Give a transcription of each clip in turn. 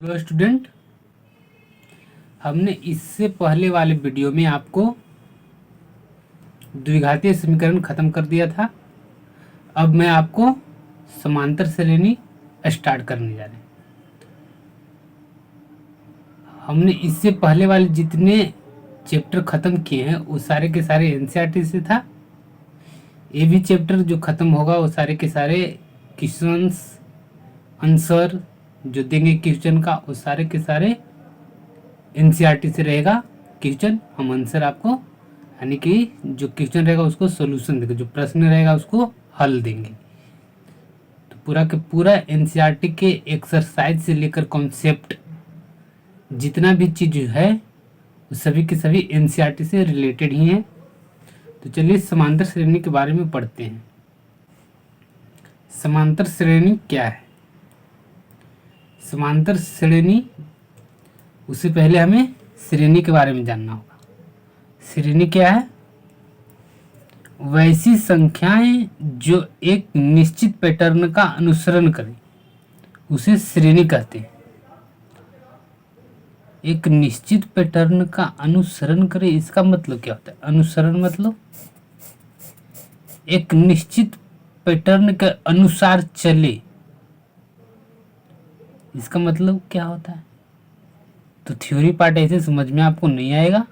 Hello student, हमने इससे पहले वाले वीडियो में आपको द्विघातीय समीकरण खत्म कर दिया था। अब मैं आपको समांतर श्रेणी स्टार्ट करने जा रहे हैं। हमने इससे पहले वाले जितने चैप्टर खत्म किए हैं वो सारे के सारे एनसीईआरटी से था। ये भी चैप्टर जो खत्म होगा वो सारे के सारे क्वेश्चंस आंसर जो देंगे क्वेश्चन का वो सारे के सारे एनसीईआरटी से रहेगा। क्वेश्चन हम आंसर आपको यानी कि जो क्वेश्चन रहेगा उसको सॉल्यूशन देंगे, जो प्रश्न रहेगा उसको हल देंगे। तो पूरा के पूरा एनसीईआरटी के एक्सरसाइज से लेकर कॉन्सेप्ट जितना भी चीज है वो सभी के सभी एनसीईआरटी से रिलेटेड ही हैं। तो चलिए समांतर श्रेणी के बारे में पढ़ते हैं। समांतर श्रेणी क्या है? समांतर श्रेणी, उससे पहले हमें श्रेणी के बारे में जानना होगा। श्रेणी क्या है? वैसी संख्याएं जो एक निश्चित पैटर्न का अनुसरण करें उसे श्रेणी कहते हैं। एक निश्चित पैटर्न का अनुसरण करे, इसका मतलब क्या होता है? अनुसरण मतलब एक निश्चित पैटर्न के अनुसार चले, इसका मतलब क्या होता है? तो थ्योरी पार्ट ऐसे समझ में आपको नहीं आएगा,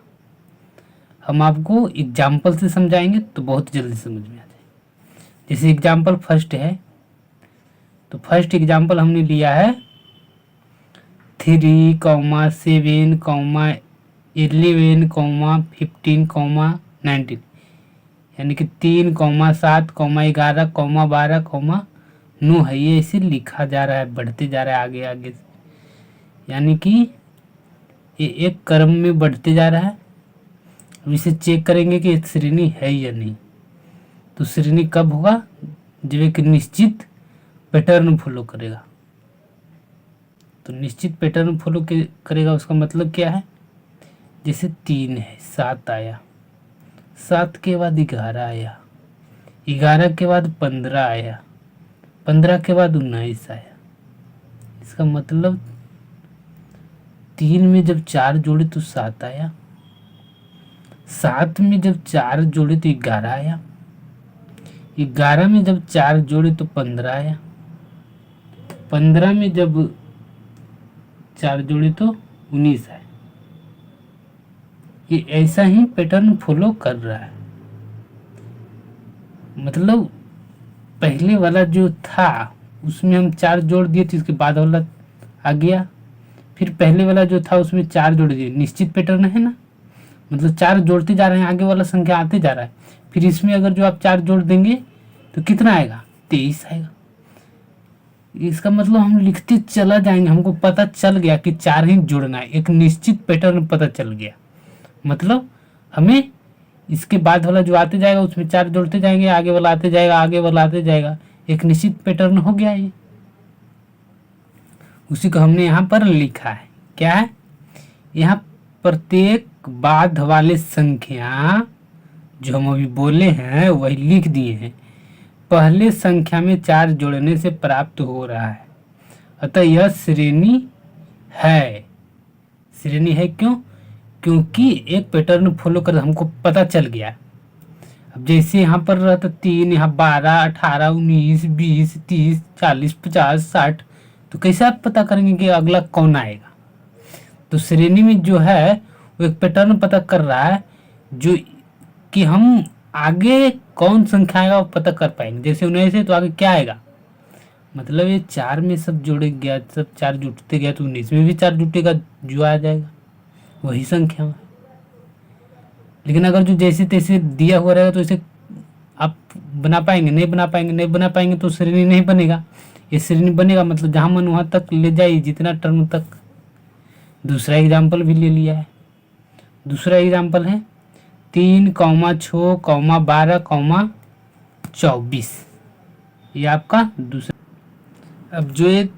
हम आपको एग्जाम्पल से समझाएंगे तो बहुत जल्दी समझ में आ जाएगा। जैसे एग्जाम्पल फर्स्ट है, तो फर्स्ट एग्जाम्पल हमने लिया है 3, 7, 11, 15, 19, यानी कि 3, 7, 11, 12, 9 है। ये ऐसे लिखा जा रहा है, बढ़ते जा रहा है आगे आगे, यानी कि ये एक क्रम में बढ़ते जा रहा है। अब इसे चेक करेंगे कि एक श्रेणी है या नहीं। तो श्रेणी कब होगा? जब एक निश्चित पैटर्न फॉलो करेगा। तो निश्चित पैटर्न फॉलो करेगा उसका मतलब क्या है? जैसे 3 है, 7 आया, 7 के बाद 11 आया, 11 के बाद 15 आया, 15 के बाद 19 आया। इसका मतलब 3 में जब 4 जोड़े तो 7 आया, 7 में जब 4 जोड़े तो 11 आया, 11 में जब 4 जोड़े तो 15 आया, 15 में जब 4 जोड़े तो 19 आया। ये ऐसा ही पैटर्न फॉलो कर रहा है। मतलब पहले वाला जो था उसमें हम 4 जोड़ दिए तो इसके बाद वाला आ गया, फिर पहले वाला जो था उसमें 4 जोड़ दिए। निश्चित पैटर्न है ना, मतलब 4 जोड़ते जा रहे हैं, आगे वाला संख्या आते जा रहा है। फिर इसमें अगर जो आप 4 जोड़ देंगे तो कितना आएगा? 23 आएगा। इसका मतलब हम लिखते चला जाएंगे, हमको पता चल गया कि 4 ही जोड़ना है, एक निश्चित पैटर्न पता चल गया। मतलब हमें इसके बाद वाला जो आते जाएगा उसमें 4 जोड़ते जाएंगे, आगे वाला आते जाएगा, आगे वाला आते जाएगा, एक निश्चित पैटर्न हो गया। ये उसी को हमने यहाँ पर लिखा है। क्या है? यहाँ प्रत्येक बाद वाले संख्या जो हम अभी बोले हैं वही लिख दिए हैं। पहले संख्या में 4 जोड़ने से प्राप्त हो रहा है, अतः यह श्रेणी है। श्रेणी है क्यों? क्योंकि एक पैटर्न फॉलो कर हमको पता चल गया। अब जैसे यहाँ पर रहता 3, यहाँ 12, 18, 19, 20, 30, 40, 50, 60, तो कैसे आप पता करेंगे कि अगला कौन आएगा? तो श्रेणी में जो है वो एक पैटर्न पता कर रहा है, जो कि हम आगे कौन संख्या आएगा वो पता कर पाएंगे। जैसे 19 है तो आगे क्या आएगा? मतलब ये 4 में सब जोड़े गया, सब 4 जुटते गया तो 19 में भी 4 जुटेगा, जो आ जाएगा वही संख्या है। लेकिन अगर जो जैसे तैसे दिया हुआ रहेगा तो इसे आप बना पाएंगे? नहीं बना पाएंगे। नहीं बना पाएंगे तो श्रेणी नहीं बनेगा। ये श्रेणी बनेगा मतलब जहाँ मन वहाँ तक ले जाइए, जितना टर्म तक। दूसरा एग्जाम्पल भी ले लिया है। दूसरा एग्जाम्पल है 3, 6, 12, 24। ये आपका दूसरा। अब जो एक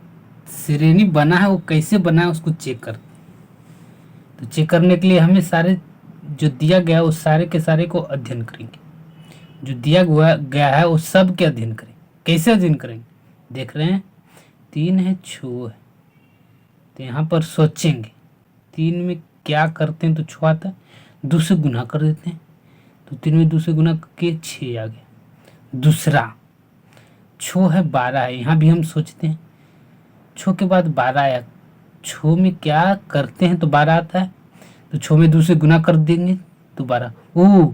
श्रेणी बना है वो कैसे बना है उसको चेक कर। तो चेक करने के लिए हमें सारे जो दिया गया वो सारे के सारे को अध्ययन करेंगे। जो दिया गया है वो सब के अध्ययन करेंगे। कैसे अध्ययन करेंगे? देख रहे हैं 3 है, 6 है, तो यहाँ पर सोचेंगे 3 में क्या करते हैं, तो 6 आता है, 2 से गुना कर देते हैं, तो 3 में 2 से गुना के 6 आ गया। दूसरा 6 है 12 है, यहाँ भी हम सोचते हैं 6 के बाद 12 आया, 6 में क्या करते हैं तो 12 आता है, तो 6 में 2 से गुना कर देंगे तो 12। ओ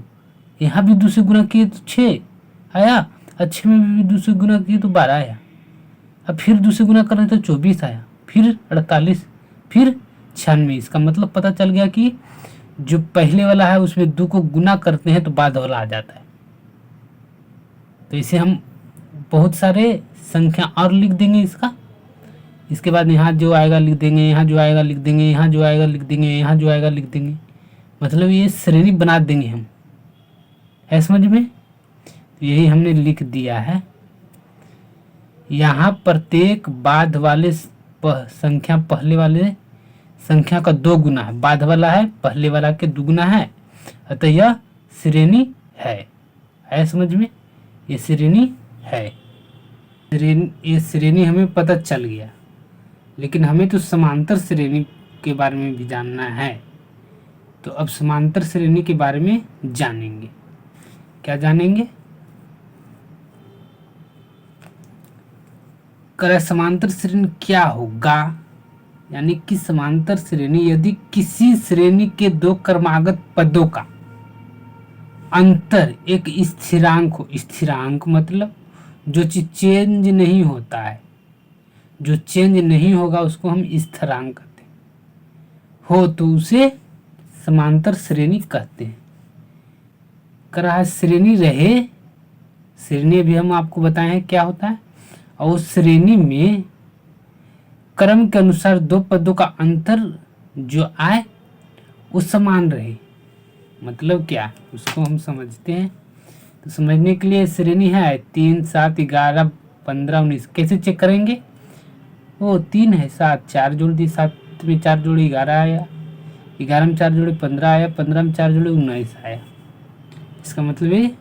यहाँ भी 2 से गुना किए तो 6 आया, और 6 में भी 2 से गुना किए तो 12 आया। अब फिर 2 से गुना कर रहे तो 24 आया, फिर 48, फिर 96। इसका मतलब पता चल गया कि जो पहले वाला है उसमें 2 को गुना करते हैं तो बाद वाला आ जाता है। तो इसे हम बहुत सारे संख्या और लिख देंगे इसका। इसके बाद यहाँ जो आएगा लिख देंगे, यहाँ जो आएगा लिख देंगे, यहाँ जो आएगा लिख देंगे, यहाँ जो आएगा लिख देंगे, मतलब ये श्रेणी बना देंगे हम। है समझ में? यही हमने लिख दिया है। यहाँ प्रत्येक बाद वाले संख्या पहले वाले संख्या का 2 गुना है, बाद वाला है पहले वाला के 2 गुना है, अतः यह श्रेणी है समझ में? ये श्रेणी है। ये श्रेणी हमें पता चल गया, लेकिन हमें तो समांतर श्रेणी के बारे में भी जानना है। तो अब समांतर श्रेणी के बारे में जानेंगे। क्या जानेंगे? समांतर श्रेणी क्या होगा, यानी कि समांतर श्रेणी यदि किसी श्रेणी के 2 क्रमागत पदों का अंतर एक स्थिरांक हो। स्थिरांक मतलब जो चीज चेंज नहीं होता है, जो चेंज नहीं होगा उसको हम स्थिरांक कहते हैं, हो तो उसे समांतर श्रेणी कहते हैं। श्रेणी रहे, श्रेणी अभी हम आपको बताए हैं क्या होता है, और उस श्रेणी में क्रम के अनुसार 2 पदों का अंतर जो आए वो समान रहे। मतलब क्या, उसको हम समझते हैं। तो समझने के लिए श्रेणी है 3, 7, 11, 15, 19। कैसे चेक करेंगे? वो 3 है, 7 4 जोड़ दी, 7 में 4 जोड़े 11 आया, 11 में 4 जोड़े 15 आया, 15 में 4 जोड़े 19 आया। इसका मतलब ये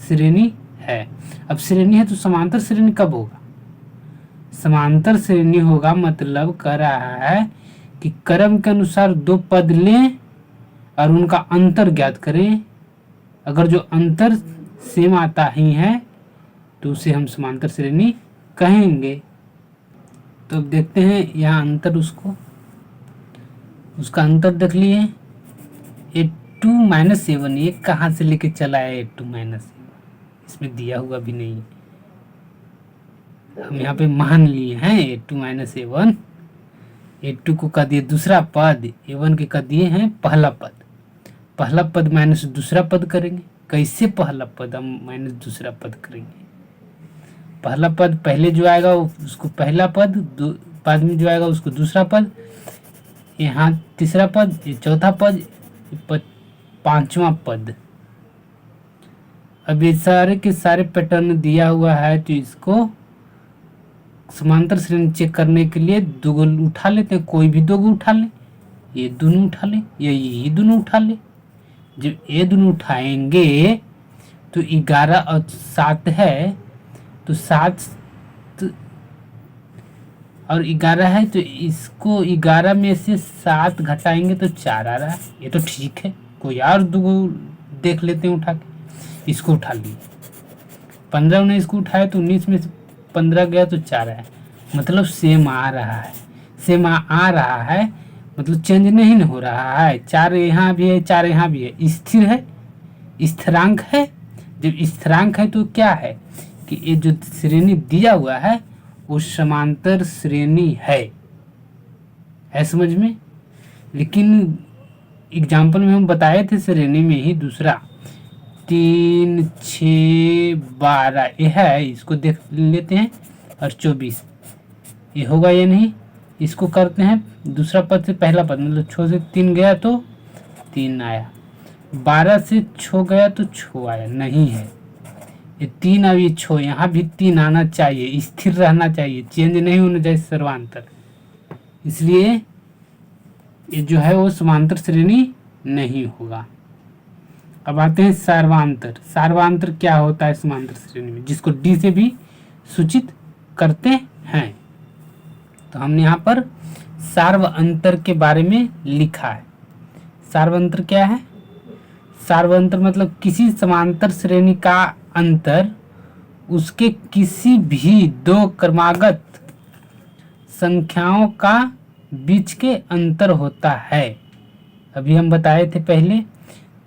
श्रेणी है। अब श्रेणी है तो समांतर श्रेणी कब होगा? समांतर श्रेणी होगा मतलब कह रहा है कि क्रम के अनुसार 2 पद लें और उनका अंतर ज्ञात करें। अगर जो अंतर सेम आता ही है तो उसे हम समांतर श्रेणी कहेंगे। तो अब देखते हैं यहाँ अंतर, उसका अंतर देख लिए। 8 - 7 ये कहाँ से लेके चला है? 8 - 7 इसमें दिया हुआ भी नहीं है, हम यहाँ पे मान लिए हैं 8 - 7। 8 को कर दिए दूसरा पद, 7 के कर दिए हैं पहला पद। पहला पद माइनस दूसरा पद करेंगे। कैसे पहला पद हम माइनस दूसरा पद करेंगे? पहला पद पहले जो आएगा उसको पहला पद, बाद में जो आएगा उसको दूसरा पद, यहाँ तीसरा पद, ये चौथा पद, पांचवा पद। अब ये सारे के सारे पैटर्न दिया हुआ है, तो इसको समांतर श्रेणी चेक करने के लिए 2 गो उठा लेते हैं। कोई भी 2 गो उठा ले, ये दोनों उठा ले, ये दोनों उठा ले। जब ये दोनों उठाएंगे तो 11 और 7 है, तो 7 और 11 है, तो इसको 11 में से 7 घटाएंगे तो 4 आ रहा है। ये तो ठीक है। कोई और 2 गो देख लेते हैं उठा के। इसको उठा लिए, 15 ने इसको उठाया तो 19 में से 15 गया तो 4 है। मतलब सेम आ रहा है, सेम आ रहा है, मतलब चेंज नहीं हो रहा है। 4 यहाँ भी है, 4 यहाँ भी है, स्थिर है, स्थिरांक है। जब स्थिरांक है तो क्या है कि ये जो श्रेणी दिया हुआ है वो समांतर श्रेणी है समझ में? लेकिन एग्जाम्पल में हम बताए थे श्रेणी में ही दूसरा 3, 6, 12 ये है, इसको देख लेते हैं। और 24 ये होगा या नहीं, इसको करते हैं दूसरा पद से पहला पद, मतलब 6 से 3 गया तो 3 आया, 12 से 6 गया तो 6 आया, नहीं है। ये 3 और ये 6, यहाँ भी 3 आना चाहिए, स्थिर रहना चाहिए, चेंज नहीं होना चाहिए सर्वांतर। इसलिए ये जो है वो समांतर श्रेणी नहीं होगा। अब आते हैं सर्वांतर। सर्वांतर क्या होता है समांतर श्रेणी में, जिसको डी से भी सूचित करते हैं। तो हमने यहाँ पर सार्वअंतर के बारे में लिखा है। सार्वअंतर क्या है? सार्वअंतर मतलब किसी समांतर श्रेणी का अंतर उसके किसी भी दो क्रमागत संख्याओं का बीच के अंतर होता है। अभी हम बताए थे पहले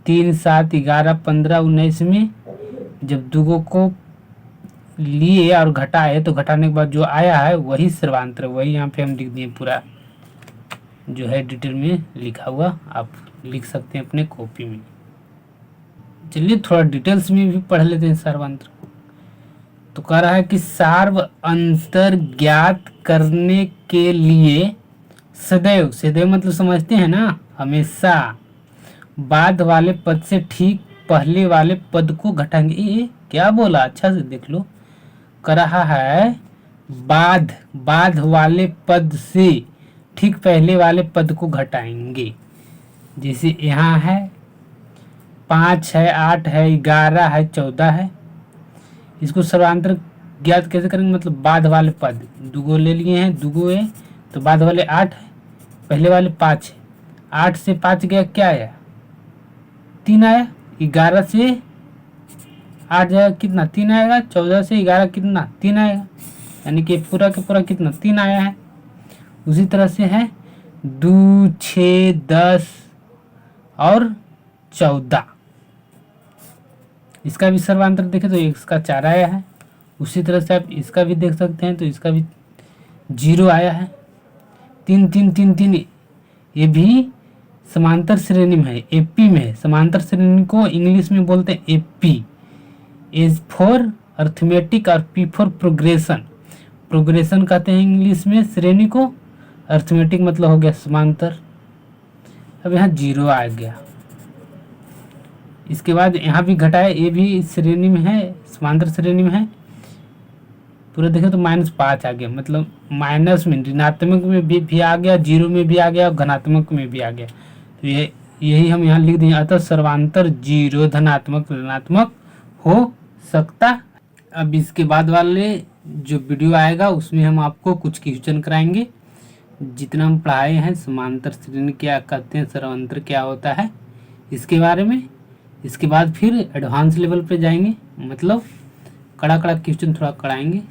3, 7, 11, 15, 19 में जब दुगो को लिए और घटाए तो घटाने के बाद जो आया है वही सर्वांतर, वही यहाँ पे हम लिख दिए पूरा जो है डिटेल में लिखा हुआ, आप लिख सकते हैं अपने कॉपी में। चलिए थोड़ा डिटेल्स में भी पढ़ लेते हैं सर्वांतर। तो कह रहा है कि सार्वअंतर ज्ञात करने के लिए सदैव, सदैव मतलब समझते हैं ना, हमेशा बाद वाले पद से ठीक पहले वाले पद को घटाएंगे। ये क्या बोला, अच्छा से देख लो। कह रहा है बाद वाले पद से ठीक पहले वाले पद को घटाएंगे। जैसे यहाँ है 5 है, 8 है, 11 है, 14 है। इसको सर्वांतर ज्ञात कैसे करेंगे? मतलब बाद वाले पद दुगो ले लिए हैं, दुगो है तो बाद वाले 8 है, पहले वाले 5 है। 8 से 5 गया, क्या आया? 3 आया। 11 से 8 जाएगा कितना? 3 आएगा। 14 से 11 कितना? 3 आएगा। यानी कि पूरा के पूरा कितना? 3 आया है। उसी तरह से है 2, 6, 10 और 14। इसका भी सर्वांतर देखें तो इसका 4 आया है। उसी तरह से आप इसका भी देख सकते हैं तो इसका भी 0 आया है। 3, 3, 3, 3 ये भी समांतर श्रेणी में है, एपी में है। समांतर श्रेणी को इंग्लिश में बोलते हैं एपी, एज फॉर अर्थमेटिक और पी फॉर प्रोग्रेशन। प्रोग्रेशन कहते हैं इंग्लिश में श्रेणी को, अर्थमेटिक मतलब हो गया समांतर। अब यहाँ 0 आ गया। इसके बाद यहाँ भी घटाए, ये भी श्रेणी में है, समांतर श्रेणी में है। पूरा देखें तो -5 आ गया, मतलब माइनस में ऋणात्मक में भी आ गया, 0 में भी आ गया और धनात्मक में भी आ गया। तो यही हम यहाँ लिख दिए। अतः सर्वांतर 0 धनात्मक ऋणात्मक हो सकता। अब इसके बाद वाले जो वीडियो आएगा उसमें हम आपको कुछ क्वेश्चन कराएंगे। जितना हम पढ़ाए हैं समांतर श्रेणी क्या कहते हैं, सर्वांतर क्या होता है, इसके बारे में। इसके बाद फिर एडवांस लेवल पे जाएंगे, मतलब कड़ा क्वेश्चन थोड़ा कराएंगे।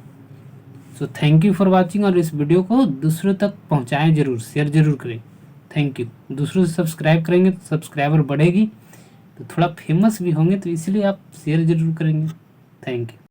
So thank you for watching. और इस वीडियो को दूसरों तक पहुंचाएं जरूर, शेयर जरूर करें। Thank you. दूसरों से सब्सक्राइब करेंगे तो सब्सक्राइबर बढ़ेगी, तो थोड़ा फेमस भी होंगे, तो इसलिए आप शेयर जरूर करेंगे। Thank you.